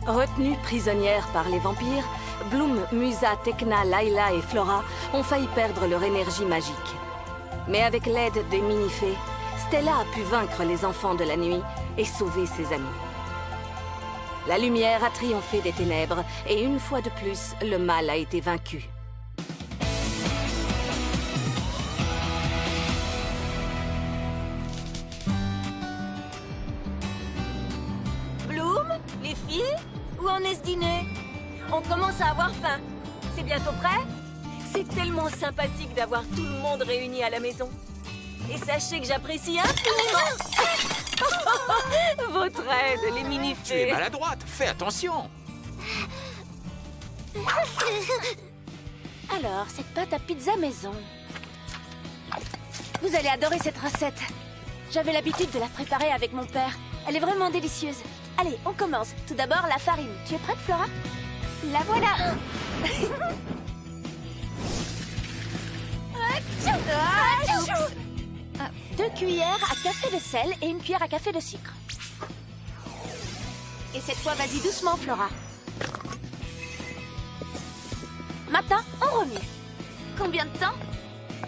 Retenues prisonnières par les vampires, Bloom, Musa, Tecna, Layla et Flora ont failli perdre leur énergie magique. Mais avec l'aide des mini-fées, Stella a pu vaincre les enfants de la nuit et sauver ses amis. La lumière a triomphé des ténèbres et une fois de plus, le mal a été vaincu. Bloom, les filles, où en est ce dîner? On commence à avoir faim. C'est bientôt prêt? C'est tellement sympathique d'avoir tout le monde réuni à la maison. Et sachez que j'apprécie infiniment votre aide, les Tu es mini-fées. maladroite, fais attention. Alors, cette pâte à pizza maison. Vous allez adorer cette recette. J'avais l'habitude de la préparer avec mon père. Elle est vraiment délicieuse. Allez, on commence. Tout d'abord, la farine. Tu es prête, Flora? La voilà. 2 cuillères à café de sel et 1 cuillère à café de sucre. Et cette fois, vas-y doucement, Flora. Maintenant, on remue. Combien de temps?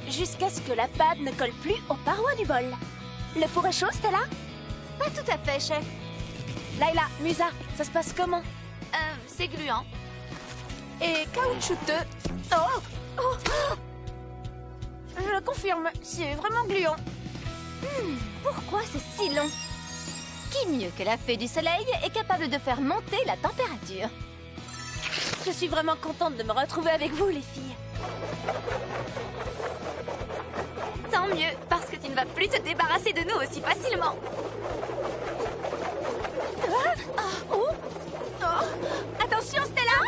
Jusqu'à ce que la pâte ne colle plus aux parois du bol. Le four est chaud, Stella? Pas tout à fait, chef. Layla, Musa, ça se passe comment? C'est gluant. Et caoutchouteux. Je le confirme, c'est vraiment gluant. Pourquoi c'est si long? Qui mieux que la fée du soleil est capable de faire monter la température? Je suis vraiment contente de me retrouver avec vous, les filles. Tant mieux, parce que tu ne vas plus te débarrasser de nous aussi facilement. Attention, Stella!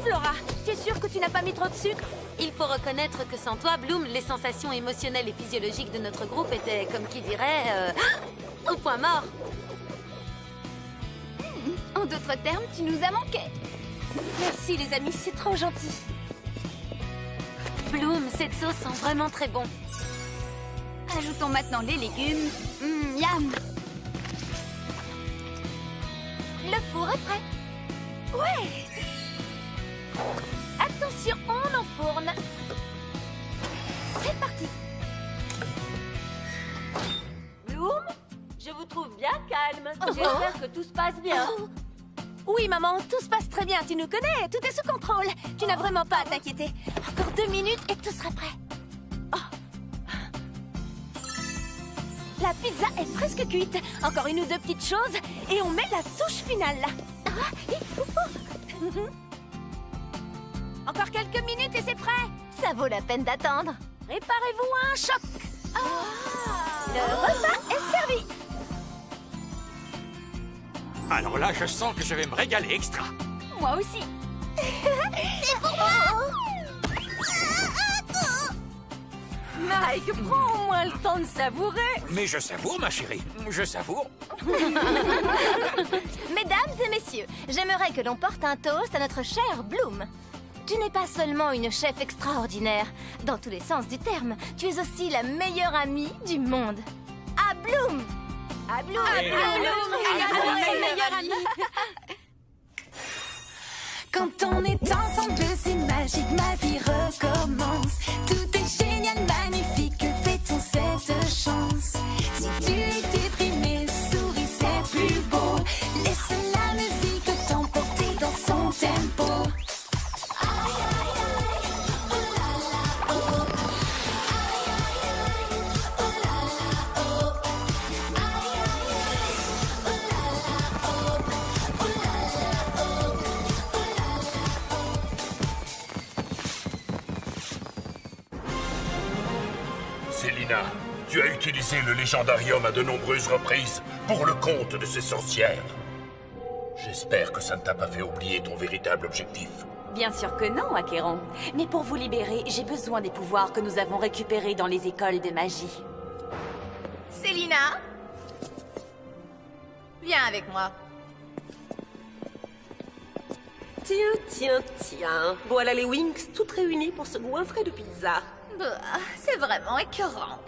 Flora, tu es sûre que tu n'as pas mis trop de sucre? Il faut reconnaître que sans toi, Bloom, les sensations émotionnelles et physiologiques de notre groupe étaient, comme qui dirait, au point mort. En d'autres termes, tu nous as manqué. Merci, les amis, c'est trop gentil. Bloom, cette sauce sent vraiment très bon. Ajoutons maintenant les légumes. Miam. Le four est prêt. Ouais! Attention, on enfourne. C'est parti. Bloom, je vous trouve bien calme. J'espère que tout se passe bien. Oui, maman, tout se passe très bien. Tu nous connais, tout est sous contrôle. Tu n'as vraiment pas à t'inquiéter. Encore 2 minutes et tout sera prêt. La pizza est presque cuite. Encore 1 ou 2 petites choses et on met la touche finale. Encore quelques minutes et c'est prêt. Ça vaut la peine d'attendre. Préparez-vous à un choc. Le repas est servi. Alors là, je sens que je vais me régaler extra. Moi aussi. Mike, prends au moins le temps de savourer. Mais je savoure, ma chérie, je savoure. Mesdames et messieurs, j'aimerais que l'on porte un toast à notre chère Bloom. Tu n'es pas seulement une chef extraordinaire, dans tous les sens du terme, tu es aussi la meilleure amie du monde. À Bloom! À Bloom, meilleure amie. Quand on est ensemble, c'est magique, ma vie recommence. Tout est génial, magnifique, fait-on cette chance? Si tu es déprimé, souris, c'est plus beau. Laisse la musique t'emporter dans son tempo. Aïe, aïe, aïe, oh là là, oh. Aïe, aïe, aïe, oh là là, oh. Aïe, aïe, aïe, oh là là, oh. Oh là là, oh. Célina, tu as utilisé le légendarium à de nombreuses reprises pour le compte de ces sorcières. J'espère que ça ne t'a pas fait oublier ton véritable objectif. Bien sûr que non, Acheron. Mais pour vous libérer, j'ai besoin des pouvoirs que nous avons récupérés dans les écoles de magie. Célina? Viens avec moi. Tiens. Voilà les Winx toutes réunies pour se goinfrer de pizza. Bah, c'est vraiment écœurant.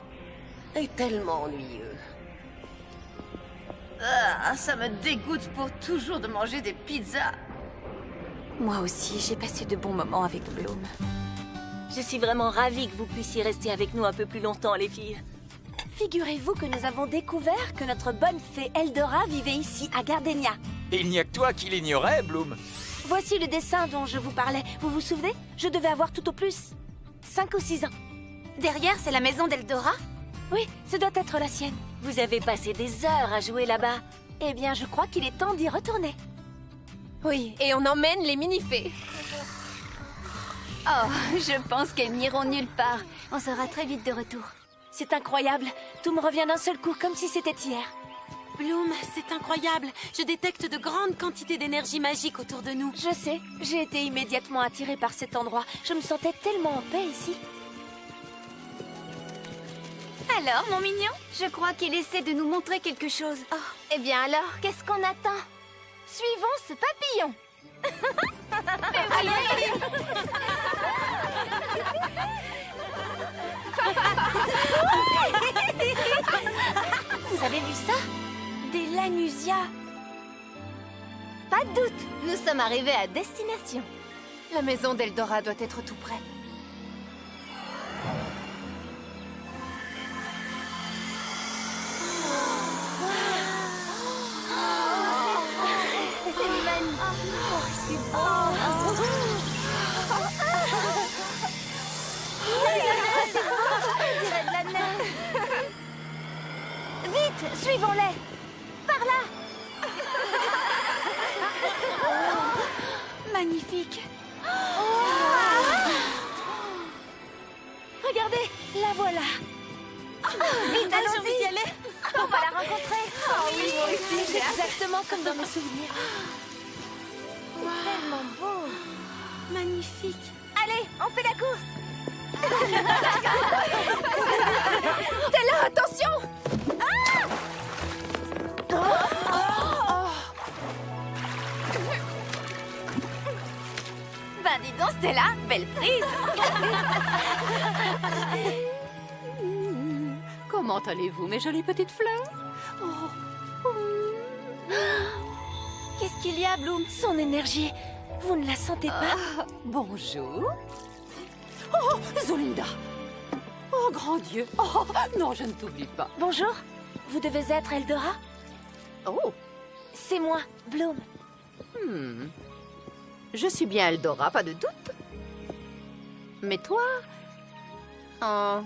Et tellement ennuyeux. Ah, ça me dégoûte pour toujours de manger des pizzas. Moi aussi, j'ai passé de bons moments avec Bloom. Je suis vraiment ravie que vous puissiez rester avec nous un peu plus longtemps, les filles. Figurez-vous que nous avons découvert que notre bonne fée Eldora vivait ici, à Gardenia. Il n'y a que toi qui l'ignorais, Bloom. Voici le dessin dont je vous parlais. Vous vous souvenez? Je devais avoir tout au plus 5 ou 6 ans. Derrière, c'est la maison d'Eldora? Oui, ce doit être la sienne. Vous avez passé des heures à jouer là-bas. Eh bien, je crois qu'il est temps d'y retourner. Oui, et on emmène les mini-fées. Oh, je pense qu'elles n'iront nulle part. On sera très vite de retour. C'est incroyable. Tout me revient d'un seul coup, comme si c'était hier. Bloom, c'est incroyable. Je détecte de grandes quantités d'énergie magique autour de nous. Je sais, j'ai été immédiatement attirée par cet endroit. Je me sentais tellement en paix ici. Alors, mon mignon, je crois qu'il essaie de nous montrer quelque chose. Oh, eh bien alors, qu'est-ce qu'on attend? Suivons ce papillon. Vous avez vu ça? Des Lanusia. Pas de doute, nous sommes arrivés à destination. La maison d'Eldora doit être tout près. Vite, suivons-les. Par là. Magnifique. Regardez, la voilà. Vite, allons-y. d'y aller. On va la rencontrer. Oh oui, moi aussi, c'est exactement comme dans mes souvenirs. Tellement beau. Magnifique. Allez, on fait la course. T'es là, attention! Ben dis donc, Stella, belle prise. Comment allez-vous, mes jolies petites fleurs? Qu'est-ce qu'il y a, Bloom? Son énergie. Vous ne la sentez pas? Bonjour. Oh, Zolinda! Oh, grand Dieu! Oh, non, je ne t'oublie pas. Bonjour. Vous devez être Eldora? Oh, C'est moi, Bloom. je suis bien Eldora, pas de doute. Mais toi... Oh,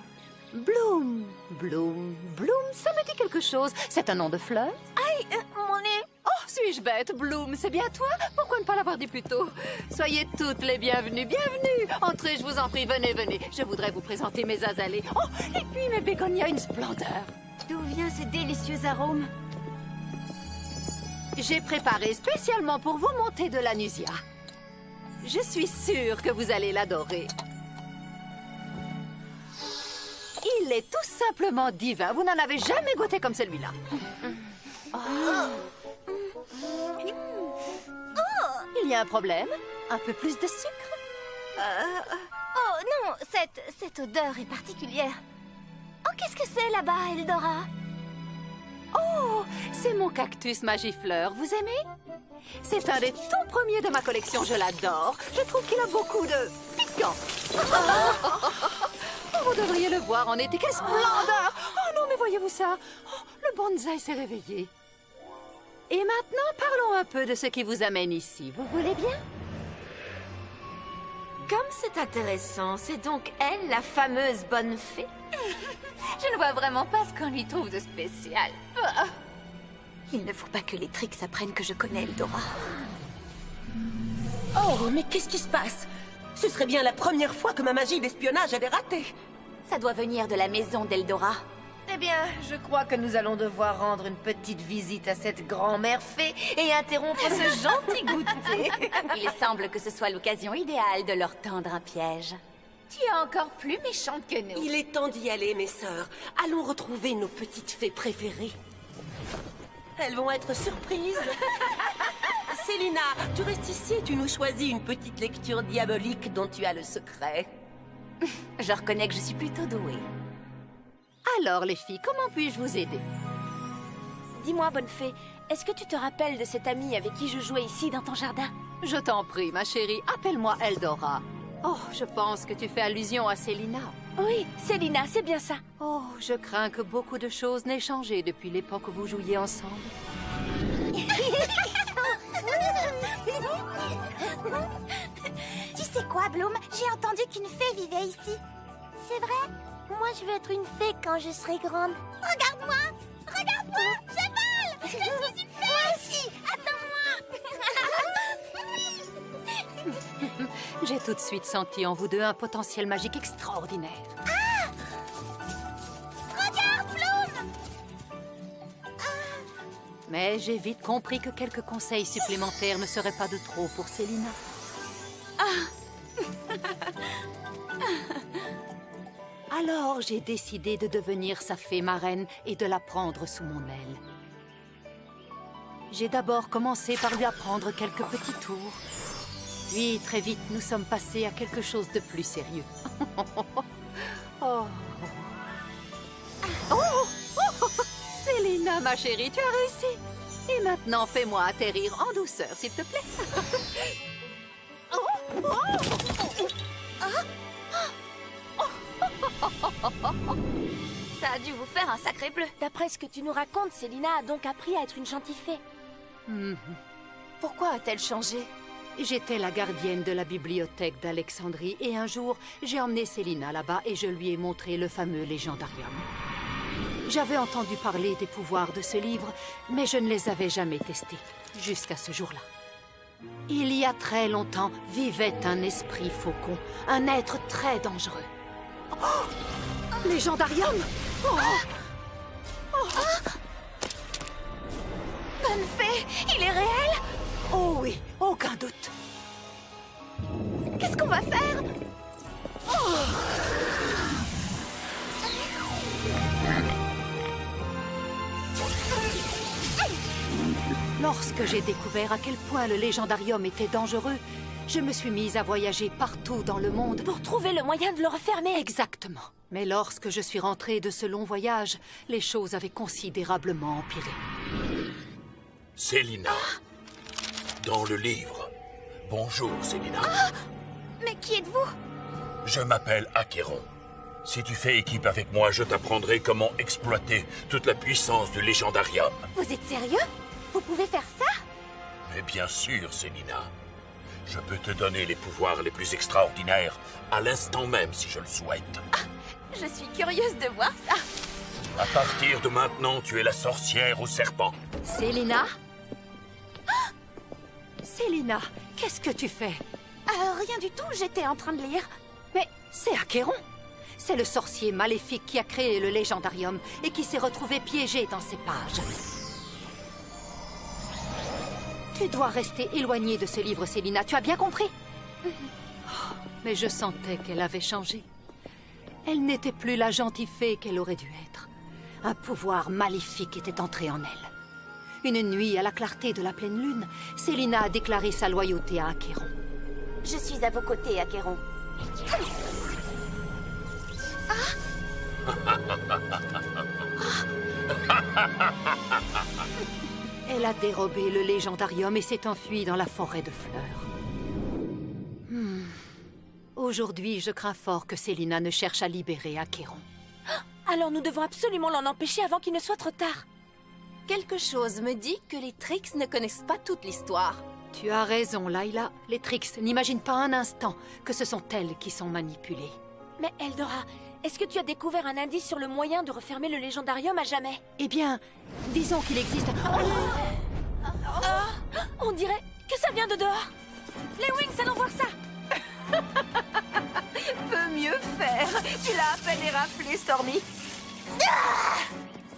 Bloom, Bloom, Bloom, ça me dit quelque chose. C'est un nom de fleur? Mon nez. Oh, suis-je bête, Bloom, c'est bien toi? Pourquoi ne pas l'avoir dit plus tôt? Soyez toutes les bienvenues, bienvenue! Entrez, je vous en prie, venez, venez. Je voudrais vous présenter mes azalées. Oh, et puis mes bégonias, une splendeur. D'où vient ce délicieux arôme? J'ai préparé spécialement pour vous mon thé de l'anusia. Je suis sûre que vous allez l'adorer. Il est tout simplement divin. Vous n'en avez jamais goûté comme celui-là. Il y a un problème? Un peu plus de sucre? Oh non, cette odeur est particulière. Oh, qu'est-ce que c'est là-bas, Eldora? Oh, c'est mon cactus magifleur. Vous aimez? C'est un des tout premiers de ma collection. Je l'adore. Je trouve qu'il a beaucoup de piquant. Oh, vous devriez le voir en été. Quelle splendeur! Oh non, mais voyez-vous ça? Oh, le bonsaï s'est réveillé. Et maintenant, parlons un peu de ce qui vous amène ici. Vous voulez bien? Comme c'est intéressant, c'est donc elle, la fameuse bonne fée? Je ne vois vraiment pas ce qu'on lui trouve de spécial. Il ne faut pas que les tricks apprennent que je connais Eldora. Oh, mais qu'est-ce qui se passe? Ce serait bien la première fois que ma magie d'espionnage avait raté. Ça doit venir de la maison d'Eldora. Eh bien, je crois que nous allons devoir rendre une petite visite à cette grand-mère fée et interrompre ce gentil goûter. Il semble que ce soit l'occasion idéale de leur tendre un piège. Tu es encore plus méchante que nous. Il est temps d'y aller, mes sœurs. Allons retrouver nos petites fées préférées. Elles vont être surprises. Célina, tu restes ici et tu nous choisis une petite lecture diabolique dont tu as le secret. Je reconnais que je suis plutôt douée. Alors, les filles, comment puis-je vous aider? dis-moi, bonne fée, est-ce que tu te rappelles de cette amie avec qui je jouais ici dans ton jardin? Je t'en prie, ma chérie, appelle-moi Eldora. Oh, je pense que tu fais allusion à Célina. Oui, Célina, c'est bien ça. Oh, je crains que beaucoup de choses n'aient changé depuis l'époque où vous jouiez ensemble. Tu sais quoi, Bloom? J'ai entendu qu'une fée vivait ici. C'est vrai? Moi, je veux être une fée quand je serai grande. Regarde-moi! Regarde-moi! Je vole! Je suis une fée! Moi aussi! Attends-moi! J'ai tout de suite senti en vous deux un potentiel magique extraordinaire. Regarde, Bloom! Mais j'ai vite compris que quelques conseils supplémentaires ne seraient pas de trop pour Célina. Alors j'ai décidé de devenir sa fée marraine et de la prendre sous mon aile. J'ai d'abord commencé par lui apprendre quelques petits tours. Puis, très vite, nous sommes passés à quelque chose de plus sérieux. Oh. Oh! Célina, ma chérie, tu as réussi. Et maintenant, fais-moi atterrir en douceur, s'il te plaît. Ça a dû vous faire un sacré bleu. D'après ce que tu nous racontes, Célina a donc appris à être une gentille fée. Pourquoi a-t-elle changé? J'étais la gardienne de la bibliothèque d'Alexandrie et un jour, j'ai emmené Célina là-bas et je lui ai montré le fameux Légendarium. J'avais entendu parler des pouvoirs de ce livre, mais je ne les avais jamais testés, jusqu'à ce jour-là. Il y a très longtemps, vivait un esprit faucon, un être très dangereux. Oh! Légendarium! Oh! Bonne fée, il est réel? Oh oui, aucun doute. Qu'est-ce qu'on va faire? Lorsque j'ai découvert à quel point le Légendarium était dangereux, je me suis mise à voyager partout dans le monde. Pour trouver le moyen de le refermer. Exactement. Mais lorsque je suis rentrée de ce long voyage, les choses avaient considérablement empiré. Célina. Dans le livre. Bonjour, Célina. Mais qui êtes-vous? Je m'appelle Acheron. Si tu fais équipe avec moi, je t'apprendrai comment exploiter toute la puissance du Légendarium. Vous êtes sérieux? Vous pouvez faire ça? Mais bien sûr, Célina. Je peux te donner les pouvoirs les plus extraordinaires à l'instant même si je le souhaite. Je suis curieuse de voir ça. À partir de maintenant, tu es la sorcière au serpent. Célina? Célina, qu'est-ce que tu fais? Rien du tout, j'étais en train de lire. Mais c'est Acheron. C'est le sorcier maléfique qui a créé le Légendarium et qui s'est retrouvé piégé dans ses pages. Tu dois rester éloignée de ce livre, Célina. Tu as bien compris? Oh, mais je sentais qu'elle avait changé. Elle n'était plus la gentille fée qu'elle aurait dû être. Un pouvoir maléfique était entré en elle. Une nuit, à la clarté de la pleine lune, Célina a déclaré sa loyauté à Acheron. Je suis à vos côtés, Acheron. Elle a dérobé le Légendarium et s'est enfuie dans la forêt de fleurs. Aujourd'hui, je crains fort que Célina ne cherche à libérer Acheron. Alors nous devons absolument l'en empêcher avant qu'il ne soit trop tard. Quelque chose me dit que les Trix ne connaissent pas toute l'histoire. Tu as raison, Layla. Les Trix n'imaginent pas un instant que ce sont elles qui sont manipulées. Mais Eldora, est-ce que tu as découvert un indice sur le moyen de refermer le Légendarium à jamais? Eh bien, disons qu'il existe... On dirait que ça vient de dehors. Les Wings, allons voir ça. Peut mieux faire. Tu l'as à peine éraflé, Stormy.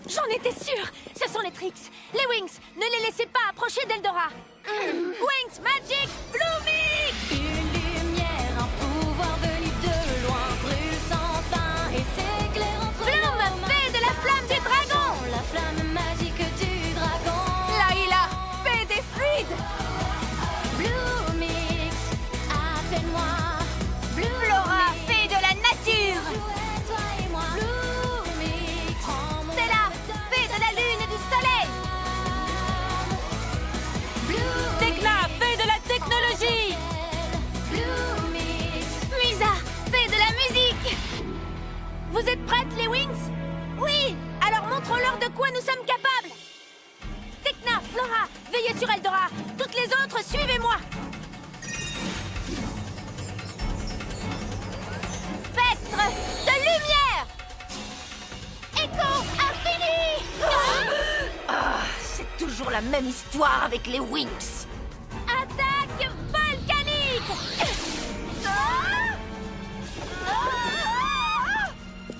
J'en étais sûre. Ce sont les Trix. Les Wings, ne les laissez pas approcher d'Eldora. Wings Magic Blooming! Une lumière, un pouvoir venu de loin, brûle sans fin et s'éclaire entre Bloom, fée de la flamme du dragon! la flamme magique du dragon. Layla, fée des fluides! Bloomix, appelle-moi. Flora, fée de la nature! Jouez, toi et moi. Bloomix, prends mon Stella, fée de la lune et du soleil! Montrons-leur de quoi nous sommes capables. Tekna, Flora, veillez sur Eldora. Toutes les autres, suivez-moi. Spectre de lumière. Écho infini. C'est toujours la même histoire avec les Wings. Attaque volcanique.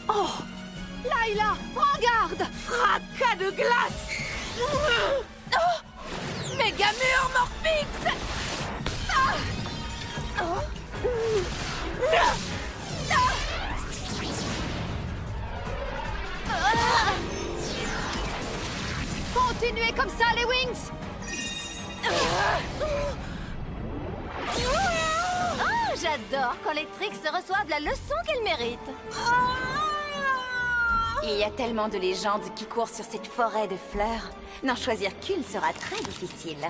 Oh! Layla, prends garde! Fracas de glace. Mégamur Morpix. Continuez comme ça, les Wings! Oh, j'adore quand les Trix reçoivent la leçon qu'elles méritent. Il y a tellement de légendes qui courent sur cette forêt de fleurs. N'en choisir qu'une sera très difficile.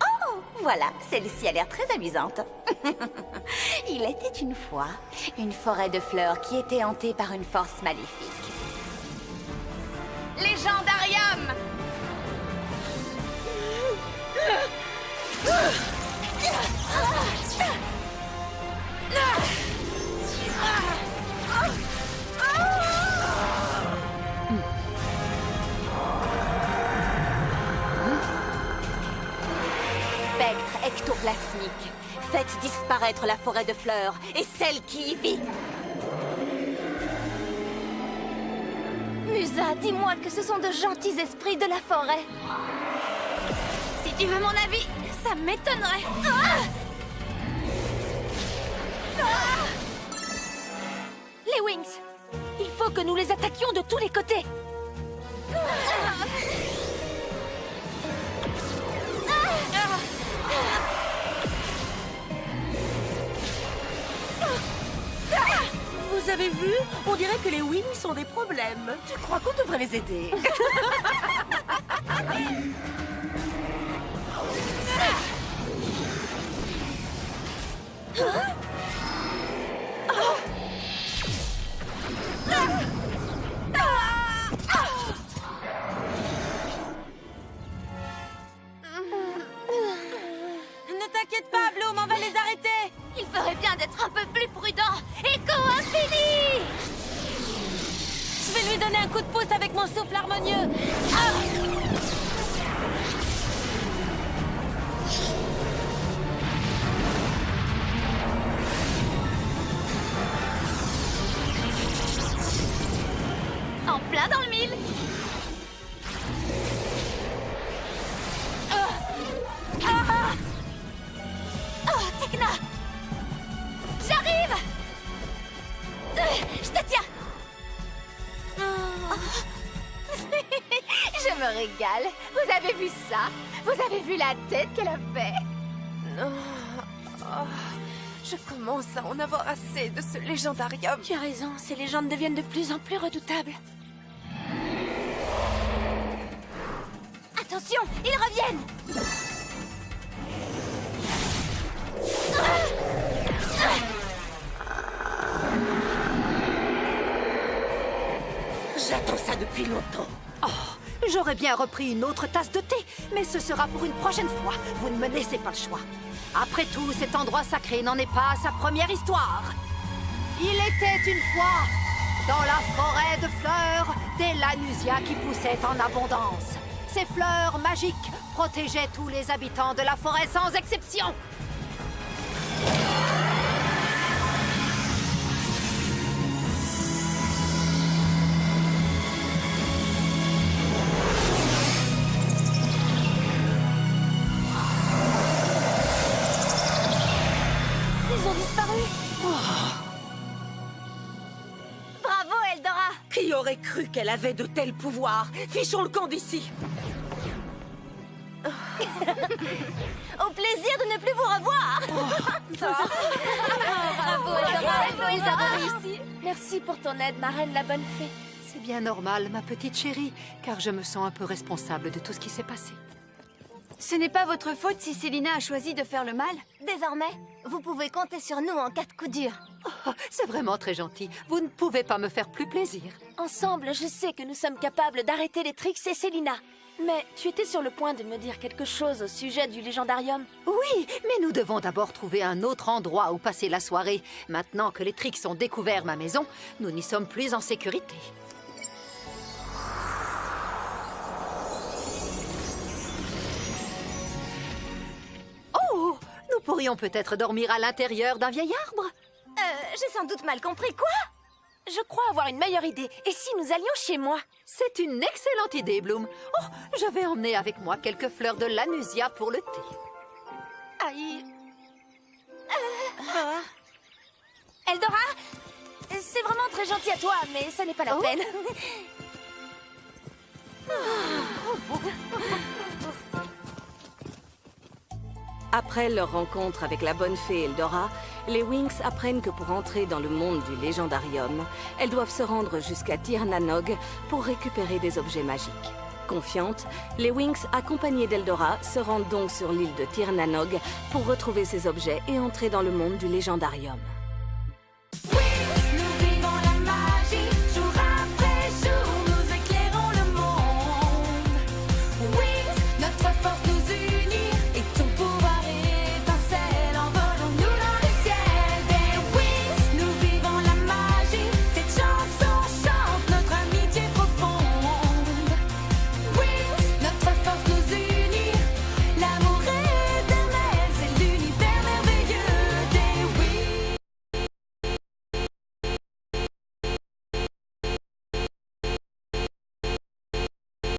Oh, voilà, celle-ci a l'air très amusante. Il était une fois une forêt de fleurs qui était hantée par une force maléfique. Légendarium! Spectre ectoplasmique, faites disparaître la forêt de fleurs et celle qui y vit. Musa, dis-moi que ce sont de gentils esprits de la forêt. Si tu veux mon avis, ça m'étonnerait. Les Wings, il faut que nous les attaquions de tous les côtés. Vous avez vu? On dirait que les Wings ont des problèmes. Tu crois qu'on devrait les aider? Ne t'inquiète pas, Bloom, on va les arrêter. Il ferait bien d'être un peu plus prudent. Écho infini! Je vais lui donner un coup de pouce avec mon souffle harmonieux. En plein dans le mille. Oh, Tekna! J'arrive! Je te tiens! Je me régale. Vous avez vu ça? Vous avez vu la tête qu'elle a fait? Je commence à en avoir assez de ce légendarium. Tu as raison, ces légendes deviennent de plus en plus redoutables. Attention, ils reviennent! J'attends ça depuis longtemps. J'aurais bien repris une autre tasse de thé, mais ce sera pour une prochaine fois. Vous ne me laissez pas le choix. Après tout, cet endroit sacré n'en est pas à sa première histoire. Il était une fois, dans la forêt de fleurs, des lanusias qui poussaient en abondance. Ces fleurs magiques protégeaient tous les habitants de la forêt sans exception. Ils ont disparu. Bravo, Eldora! Qui aurait cru qu'elle avait de tels pouvoirs? Fichons le camp d'ici. Au plaisir de ne plus vous revoir! Bravo, Eldora! Ils ont réussi! Merci pour ton aide, ma reine, la bonne fée. C'est bien normal, ma petite chérie, car je me sens un peu responsable de tout ce qui s'est passé. Ce n'est pas votre faute si Célina a choisi de faire le mal. Désormais, vous pouvez compter sur nous en cas de coup dur. Oh, c'est vraiment très gentil. Vous ne pouvez pas me faire plus plaisir. Ensemble, je sais que nous sommes capables d'arrêter les Trix et Célina. Mais tu étais sur le point de me dire quelque chose au sujet du légendarium. Oui, mais nous devons d'abord trouver un autre endroit où passer la soirée. Maintenant que les Trix ont découvert ma maison, nous n'y sommes plus en sécurité. Oh, nous pourrions peut-être dormir à l'intérieur d'un vieil arbre. J'ai sans doute mal compris. Quoi? Je crois avoir une meilleure idée. Et si nous allions chez moi? C'est une excellente idée, Bloom. Oh, je vais emmener avec moi quelques fleurs de lanusia pour le thé. Aïe. Eldora, c'est vraiment très gentil à toi, mais ça n'est pas la peine. Après leur rencontre avec la bonne fée Eldora, les Winx apprennent que pour entrer dans le monde du légendarium, elles doivent se rendre jusqu'à Tir Na Nog pour récupérer des objets magiques. Confiantes, les Winx, accompagnées d'Eldora, se rendent donc sur l'île de Tir Na Nog pour retrouver ces objets et entrer dans le monde du légendarium.